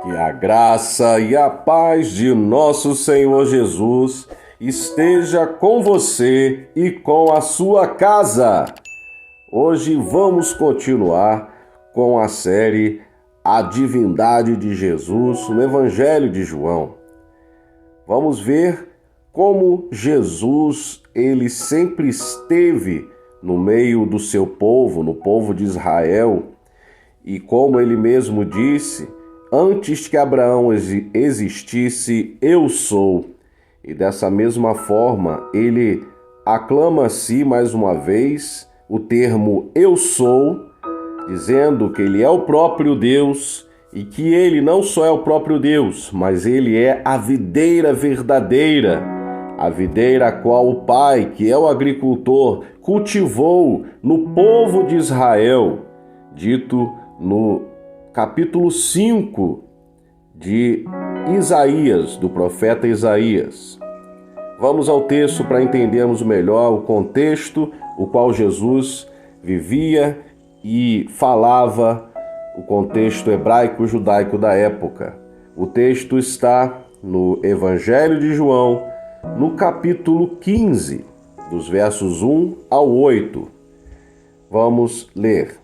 Que a graça e a paz de nosso Senhor Jesus esteja com você e com a sua casa. Hoje vamos continuar com a série A Divindade de Jesus no Evangelho de João. Vamos ver como Jesus, ele sempre esteve no meio do seu povo, no povo de Israel, e como ele mesmo disse, antes que Abraão existisse, eu sou. E dessa mesma forma, ele aclama-se mais uma vez o termo eu sou, dizendo que ele é o próprio Deus e que ele não só é o próprio Deus, mas ele é a videira verdadeira, a videira a qual o Pai, que é o agricultor, cultivou no povo de Israel, dito no capítulo 5 de Isaías, do profeta Isaías. Vamos ao texto para entendermos melhor o contexto o qual Jesus vivia e falava, o contexto hebraico-judaico da época. O texto está no Evangelho de João, no capítulo 15, dos versos 1 ao 8. Vamos ler.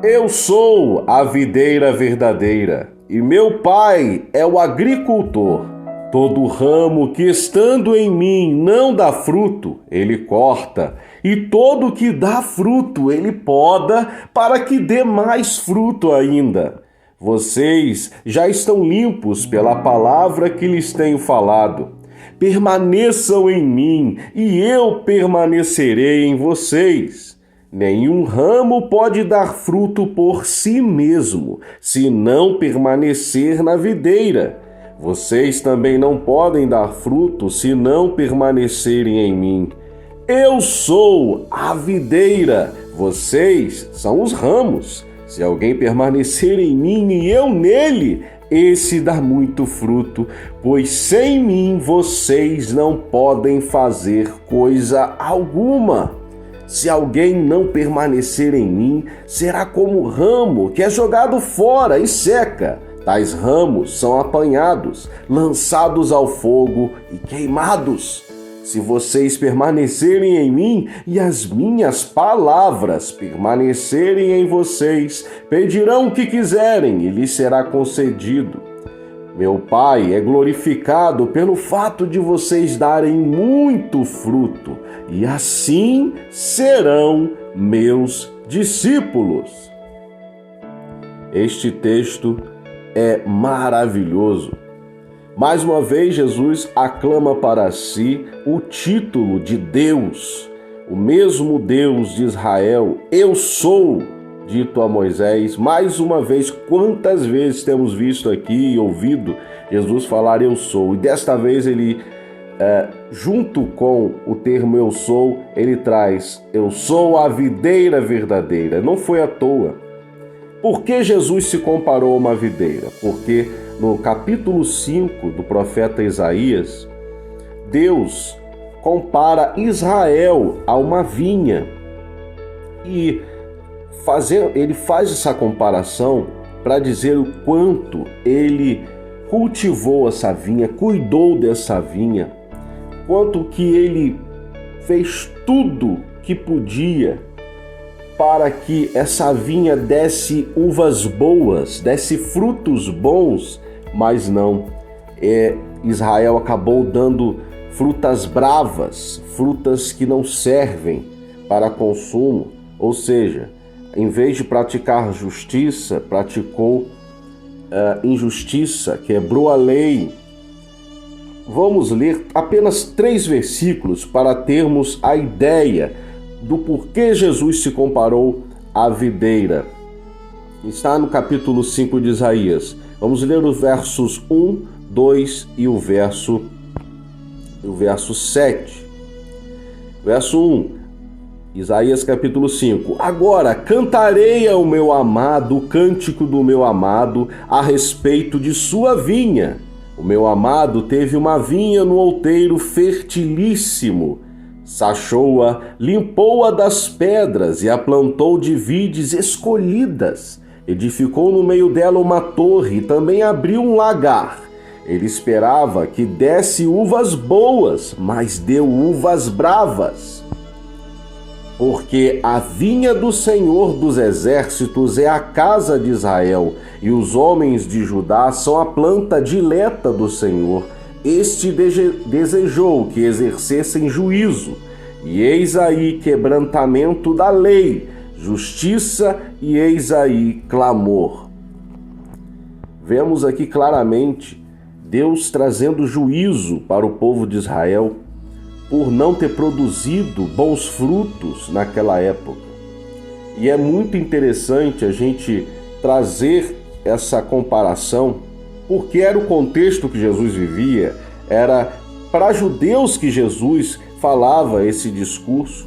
Eu sou a videira verdadeira, e meu Pai é o agricultor. Todo ramo que estando em mim não dá fruto, ele corta, e todo que dá fruto, ele poda, para que dê mais fruto ainda. Vocês já estão limpos pela palavra que lhes tenho falado. Permaneçam em mim, e eu permanecerei em vocês. Nenhum ramo pode dar fruto por si mesmo, se não permanecer na videira. Vocês também não podem dar fruto se não permanecerem em mim. Eu sou a videira, vocês são os ramos. Se alguém permanecer em mim e eu nele, esse dá muito fruto, pois sem mim vocês não podem fazer coisa alguma. Se alguém não permanecer em mim, será como ramo que é jogado fora e seca. Tais ramos são apanhados, lançados ao fogo e queimados. Se vocês permanecerem em mim e as minhas palavras permanecerem em vocês, pedirão o que quiserem e lhes será concedido. Meu Pai é glorificado pelo fato de vocês darem muito fruto, e assim serão meus discípulos. Este texto é maravilhoso. Mais uma vez, Jesus aclama para si o título de Deus, o mesmo Deus de Israel, eu sou, dito a Moisés. Mais uma vez, quantas vezes temos visto aqui e ouvido Jesus falar eu sou, e desta vez ele, junto com o termo eu sou, ele traz eu sou a videira verdadeira. Não foi à toa. Por que Jesus se comparou a uma videira? Porque no capítulo 5 do profeta Isaías, Deus compara Israel a uma vinha. E ele faz essa comparação para dizer o quanto ele cultivou essa vinha, cuidou dessa vinha, quanto que ele fez tudo que podia para que essa vinha desse uvas boas, desse frutos bons, mas não. Israel acabou dando frutas bravas, frutas que não servem para consumo, ou seja, em vez de praticar justiça, praticou injustiça, quebrou a lei. Vamos ler apenas 3 versículos para termos a ideia do porquê Jesus se comparou à videira. Está no capítulo 5 de Isaías. Vamos ler os versos 1, 2 e o verso 7. Verso 1. Isaías capítulo 5. Agora cantarei ao meu amado o cântico do meu amado a respeito de sua vinha. O meu amado teve uma vinha no outeiro fertilíssimo. Sachou-a, limpou-a das pedras e a plantou de vides escolhidas. Edificou no meio dela uma torre e também abriu um lagar. Ele esperava que desse uvas boas, mas deu uvas bravas. Porque a vinha do Senhor dos Exércitos é a casa de Israel, e os homens de Judá são a planta dileta do Senhor. Este desejou que exercessem juízo, e eis aí quebrantamento da lei, justiça e eis aí clamor. Vemos aqui claramente Deus trazendo juízo para o povo de Israel por não ter produzido bons frutos naquela época. E é muito interessante a gente trazer essa comparação, porque era o contexto que Jesus vivia, era para judeus que Jesus falava esse discurso,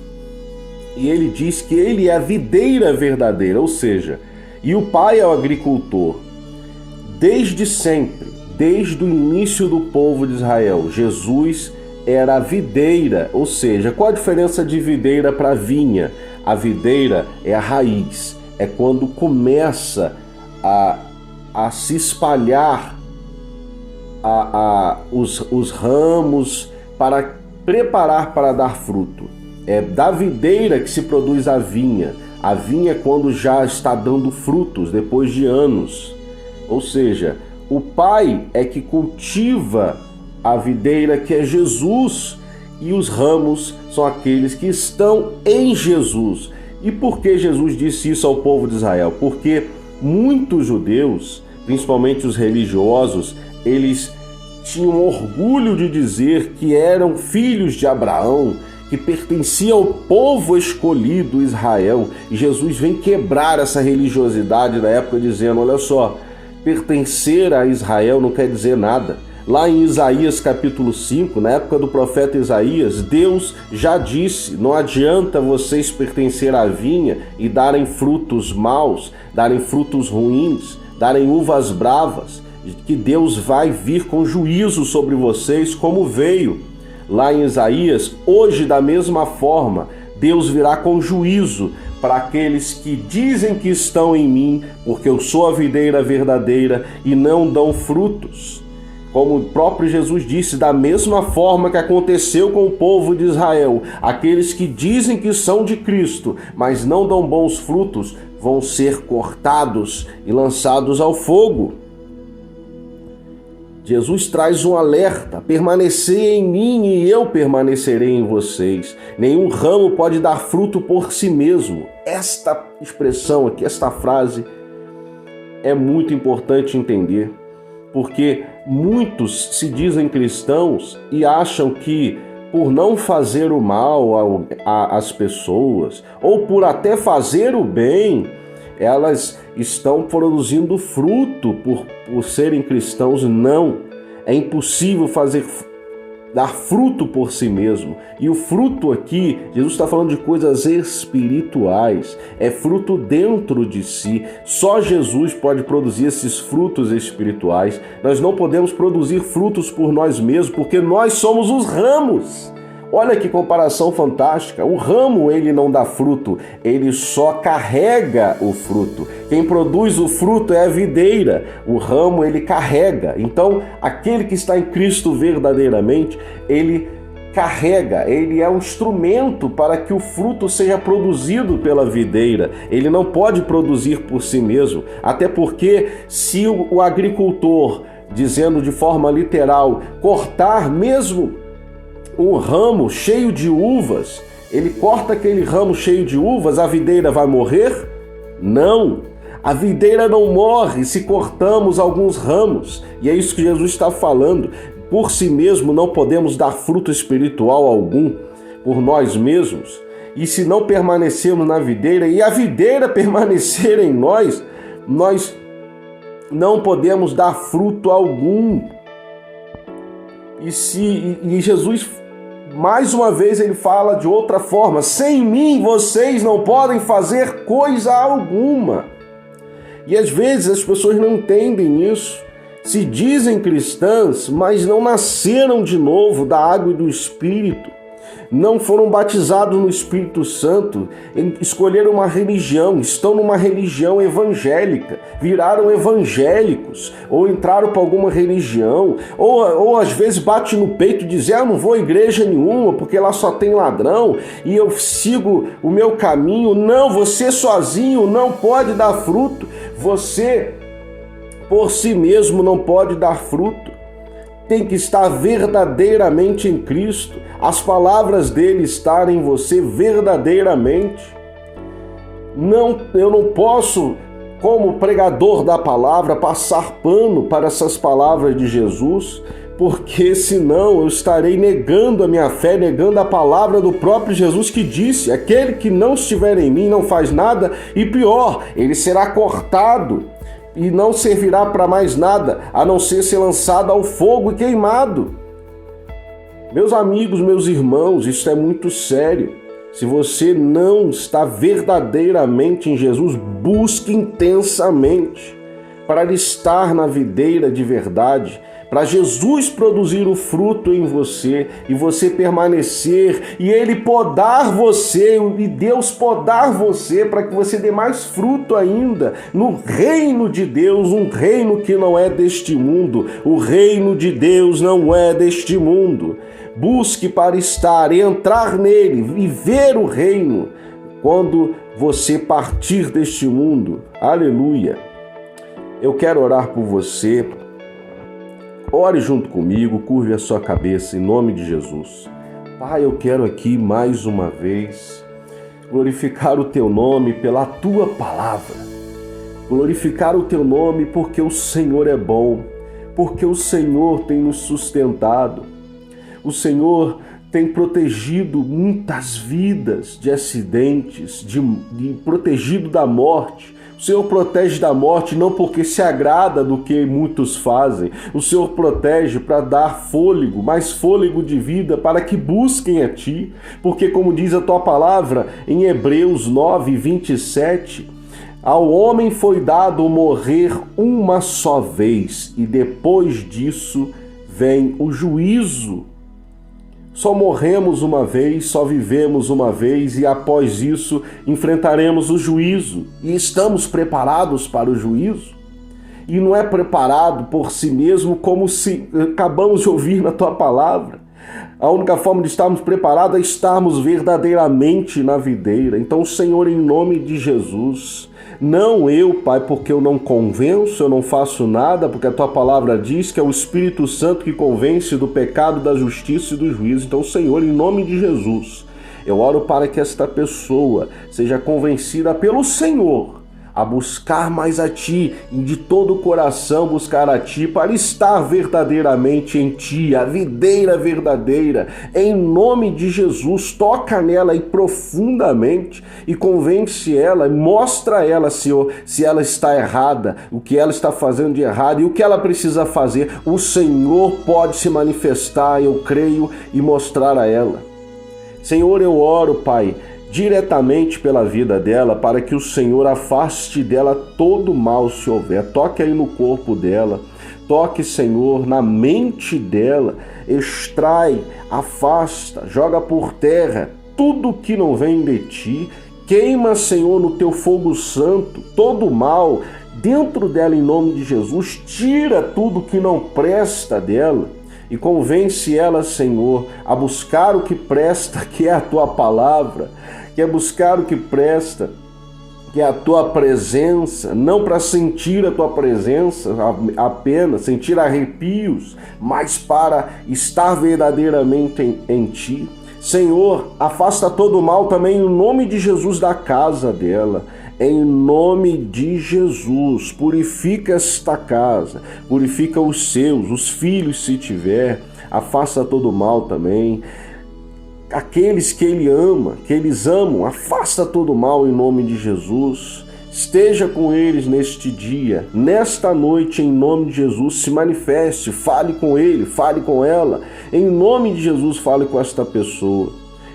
e ele diz que ele é a videira verdadeira, ou seja, e o pai é o agricultor. Desde sempre, desde o início do povo de Israel, Jesus era a videira, ou seja, qual a diferença de videira para vinha? A videira é a raiz, é quando começa a se espalhar os ramos para preparar para dar fruto. É da videira que se produz a vinha. A vinha é quando já está dando frutos, depois de anos. Ou seja, o Pai é que cultiva a videira, que é Jesus, e os ramos são aqueles que estão em Jesus. E por que Jesus disse isso ao povo de Israel? Porque muitos judeus, principalmente os religiosos, eles tinham orgulho de dizer que eram filhos de Abraão, que pertenciam ao povo escolhido Israel. E Jesus vem quebrar essa religiosidade da época dizendo, olha só, pertencer a Israel não quer dizer nada. Lá em Isaías capítulo 5, na época do profeta Isaías, Deus já disse, não adianta vocês pertencer à vinha e darem frutos maus, darem frutos ruins, darem uvas bravas, que Deus vai vir com juízo sobre vocês, como veio lá em Isaías. Hoje, da mesma forma, Deus virá com juízo para aqueles que dizem que estão em mim, porque eu sou a videira verdadeira, e não dão frutos. Como o próprio Jesus disse, da mesma forma que aconteceu com o povo de Israel, aqueles que dizem que são de Cristo, mas não dão bons frutos, vão ser cortados e lançados ao fogo. Jesus traz um alerta: permanecei em mim e eu permanecerei em vocês. Nenhum ramo pode dar fruto por si mesmo. Esta expressão aqui, esta frase, é muito importante entender, porque muitos se dizem cristãos e acham que por não fazer o mal às pessoas, ou por até fazer o bem, elas estão produzindo fruto por serem cristãos. Não, é impossível dar fruto por si mesmo. E o fruto aqui, Jesus está falando de coisas espirituais, é fruto dentro de si. Só Jesus pode produzir esses frutos espirituais. Nós não podemos produzir frutos por nós mesmos, porque nós somos os ramos. Olha que comparação fantástica. O ramo, ele não dá fruto, ele só carrega o fruto. Quem produz o fruto é a videira, o ramo ele carrega. Então, aquele que está em Cristo verdadeiramente, ele carrega, ele é um instrumento para que o fruto seja produzido pela videira. Ele não pode produzir por si mesmo, até porque se o agricultor, dizendo de forma literal, cortar mesmo um ramo cheio de uvas, ele corta aquele ramo cheio de uvas, a videira vai morrer? Não, a videira não morre se cortamos alguns ramos, e é isso que Jesus está falando. Por si mesmo não podemos dar fruto espiritual algum por nós mesmos, e se não permanecermos na videira e a videira permanecer em nós, nós não podemos dar fruto algum. E Jesus, mais uma vez, ele fala de outra forma: sem mim vocês não podem fazer coisa alguma. E às vezes as pessoas não entendem isso. Se dizem cristãs, mas não nasceram de novo da água e do Espírito. não foram batizados no Espírito Santo, escolheram uma religião, estão numa religião evangélica, viraram evangélicos, ou entraram para alguma religião, ou às vezes bate no peito e diz, eu não vou a igreja nenhuma, porque lá só tem ladrão, e eu sigo o meu caminho. Não, você sozinho não pode dar fruto, você por si mesmo não pode dar fruto. Tem que estar verdadeiramente em Cristo, as palavras dele estarem em você verdadeiramente. Eu não posso, como pregador da palavra, passar pano para essas palavras de Jesus, porque senão eu estarei negando a minha fé, negando a palavra do próprio Jesus, que disse, aquele que não estiver em mim não faz nada, e pior, ele será cortado e não servirá para mais nada, a não ser lançado ao fogo e queimado. Meus amigos, meus irmãos, isso é muito sério. Se você não está verdadeiramente em Jesus, busque intensamente para estar na videira de verdade, para Jesus produzir o fruto em você e você permanecer e Ele podar você e Deus podar você para que você dê mais fruto ainda no reino de Deus, um reino que não é deste mundo. O reino de Deus não é deste mundo. Busque para estar e entrar nele e ver o reino quando você partir deste mundo. Aleluia! Eu quero orar por você. Ore junto comigo, curve a sua cabeça em nome de Jesus. Pai, eu quero aqui mais uma vez glorificar o Teu nome pela Tua palavra. Glorificar o Teu nome porque o Senhor é bom, porque o Senhor tem nos sustentado. O Senhor tem protegido muitas vidas de acidentes, protegido da morte. O Senhor protege da morte não porque se agrada do que muitos fazem. O Senhor protege para dar fôlego, mais fôlego de vida para que busquem a Ti. Porque como diz a Tua palavra em Hebreus 9, 27, ao homem foi dado morrer uma só vez e depois disso vem o juízo. Só morremos uma vez, só vivemos uma vez e após isso enfrentaremos o juízo. E estamos preparados para o juízo? E não é preparado por si mesmo, como se acabamos de ouvir na Tua palavra. A única forma de estarmos preparados é estarmos verdadeiramente na videira. Então, Senhor, em nome de Jesus, não eu, Pai, porque eu não convenço, eu não faço nada, porque a Tua palavra diz que é o Espírito Santo que convence do pecado, da justiça e do juízo. Então, Senhor, em nome de Jesus, eu oro para que esta pessoa seja convencida pelo Senhor a buscar mais a Ti e de todo o coração buscar a Ti para estar verdadeiramente em Ti, a videira verdadeira. Em nome de Jesus, toca nela e profundamente e convence ela, mostra a ela, Senhor, se ela está errada, o que ela está fazendo de errado e o que ela precisa fazer. O Senhor pode se manifestar, eu creio, e mostrar a ela. Senhor, eu oro, Pai, diretamente pela vida dela, para que o Senhor afaste dela todo mal se houver. Toque aí no corpo dela, toque, Senhor, na mente dela, extrai, afasta, joga por terra tudo que não vem de Ti, queima, Senhor, no Teu fogo santo, todo mal dentro dela em nome de Jesus, tira tudo que não presta dela. E convence ela, Senhor, a buscar o que presta, que é a Tua palavra, que é buscar o que presta, que é a Tua presença, não para sentir a Tua presença apenas, sentir arrepios, mas para estar verdadeiramente em Ti. Senhor, afasta todo o mal também em nome de Jesus da casa dela. Em nome de Jesus, purifica esta casa, purifica os seus, os filhos se tiver, afasta todo o mal também. Aqueles que Ele ama, que eles amam, afasta todo o mal em nome de Jesus. Esteja com eles neste dia, nesta noite, em nome de Jesus, se manifeste, fale com ele, fale com ela. Em nome de Jesus, fale com esta pessoa.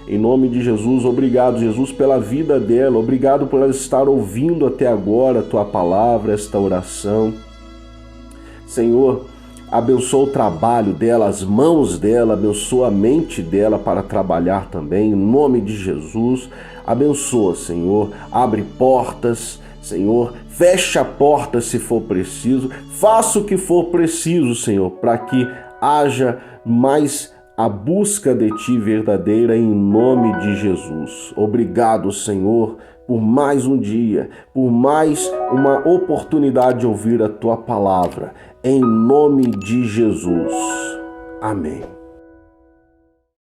Em nome de Jesus, obrigado, Jesus, pela vida dela, obrigado por ela estar ouvindo até agora a Tua palavra, esta oração. Senhor, abençoa o trabalho dela, as mãos dela, abençoa a mente dela para trabalhar também, em nome de Jesus. Abençoa, Senhor, abre portas, Senhor, fecha portas se for preciso, faça o que for preciso, Senhor, para que haja mais a busca de Ti verdadeira em nome de Jesus. Obrigado, Senhor, por mais um dia, por mais uma oportunidade de ouvir a Tua palavra, em nome de Jesus. Amém.